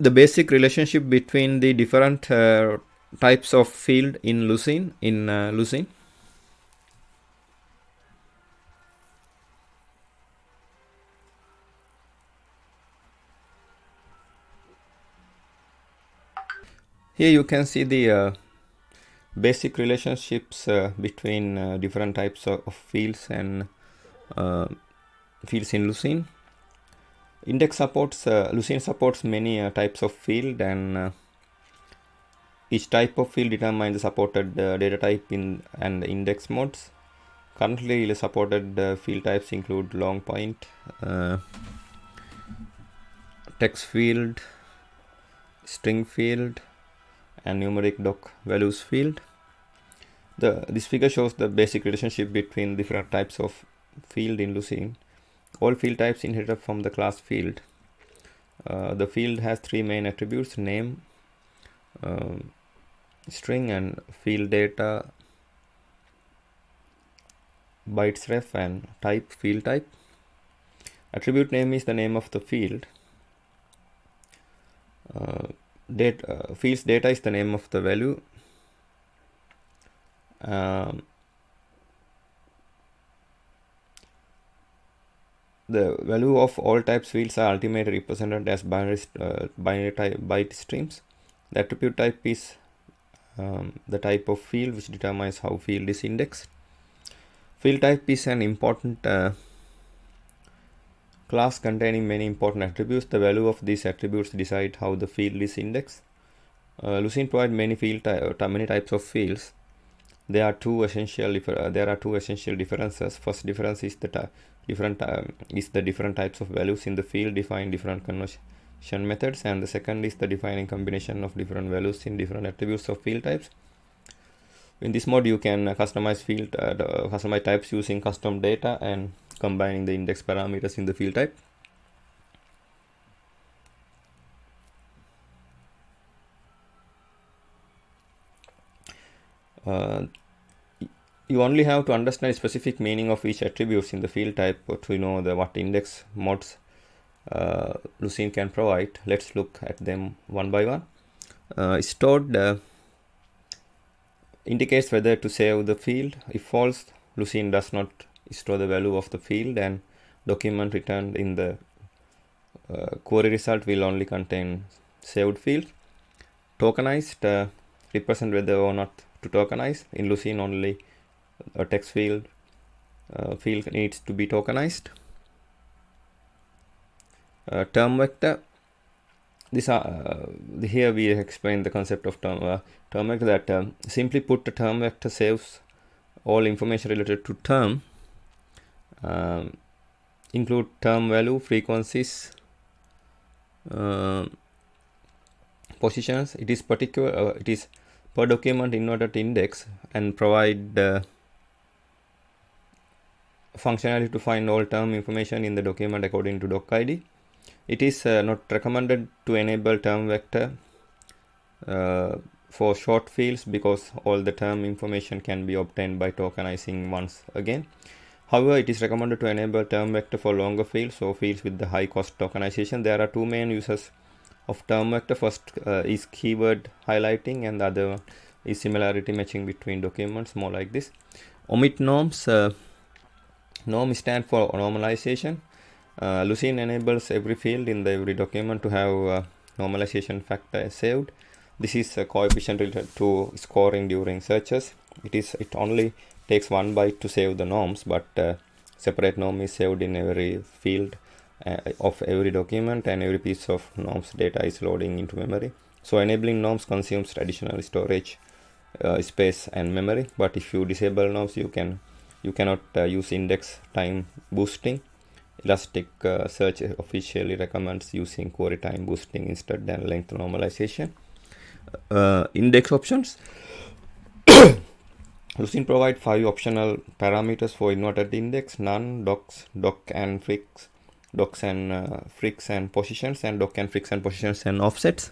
the basic relationship between the different types of field in Lucene. Here you can see the basic relationships between different types of fields and fields in Lucene. Index supports Lucene supports many types of field, and each type of field determines the supported data type and index modes. Currently supported field types include long point, text field, string field, and numeric doc values field. This figure shows the basic relationship between different types of field in Lucene. All field types inherit from the class field. The field has three main attributes: name, string, and field data, bytes ref, and type, field type. Attribute name is the name of the field. Field's data is the name of the value. The value of all types fields are ultimately represented as binary byte streams. The attribute type is the type of field which determines how field is indexed. Field type is an important class containing many important attributes. The value of these attributes decide how the field is indexed. Lucene provides many many types of fields. There are two essential differences. First difference is the different types of values in the field define different conversion methods, and the second is the defining combination of different values in different attributes of field types. In this mode, you can customize customize types using custom data and combining the index parameters in the field type. You only have to understand the specific meaning of each attributes in the field type to know what index modes Lucene can provide. Let's look at them one by one. Stored indicates whether to save the field. If false, Lucene does not store the value of the field, and document returned in the query result will only contain saved field. Tokenized represent whether or not to tokenize. In Lucene, only a text field needs to be tokenized. Term vector. Here we explain the concept of term vector. That simply put, the term vector saves all information related to term, include term value, frequencies, positions. It is per document inverted index and provide functionality to find all term information in the document according to doc ID. It is not recommended to enable term vector for short fields because all the term information can be obtained by tokenizing once again. However, it is recommended to enable term vector for longer fields, so fields with the high cost tokenization. There are two main uses of term vector. First is keyword highlighting, and the other one is similarity matching between documents, more like this. Omit norms. Norm stand for normalization. Lucene enables every field in every document to have normalization factor saved. This is a coefficient related to scoring during searches. It only takes 1 byte to save the norms, but separate norm is saved in every field of every document, and every piece of norms data is loading into memory. So enabling norms consumes additional storage space and memory. But if you disable norms, you cannot use index time boosting. Elasticsearch officially recommends using query time boosting instead than length normalization. Index options. Lucene provides 5 optional parameters for inverted index: none, docs, doc and fix, docs and fix and positions, and doc and fix and positions and offsets,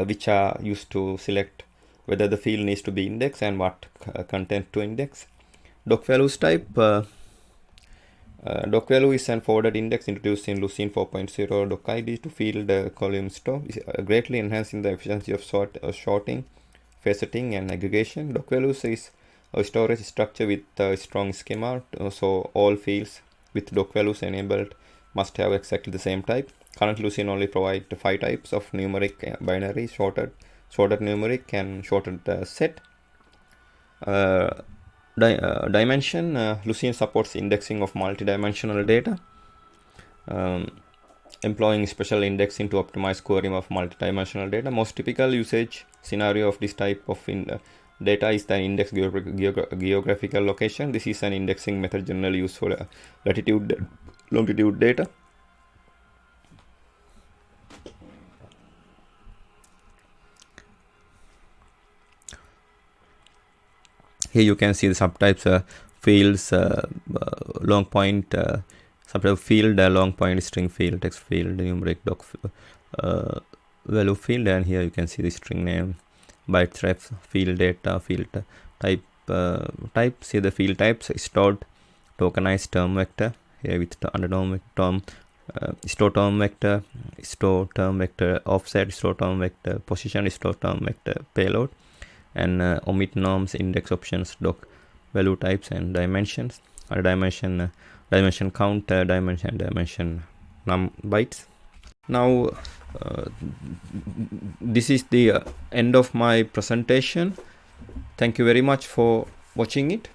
which are used to select whether the field needs to be indexed and what content to index. Doc values type. Doc value is an forwarded index introduced in Lucene 4.0 doc ID to field column store, greatly enhancing the efficiency of sorting, faceting, and aggregation. Doc values is a storage structure with a strong schema, so all fields with doc values enabled must have exactly the same type. Current Lucene only provides 5 types of numeric, binary, sorted numeric, and sorted set. Dimension, Lucene supports indexing of multidimensional data, employing special indexing to optimize querying of multidimensional data. Most typical usage scenario of this type of data is the index geographical location. This is an indexing method generally used for latitude, longitude data. Here you can see the subtypes, fields, long point, subtype field, long point, string field, text field, numeric, doc value field, and here you can see the string name, byte ref, field data, field type. See the field types: stored, tokenized term vector. Here with under term, store term vector, store term vector offset, store term vector position, store term vector payload, and omit norms, index options, doc value types, and dimensions. Dimension count, dimension num bytes. Now this is the end of my presentation. Thank you very much for watching it.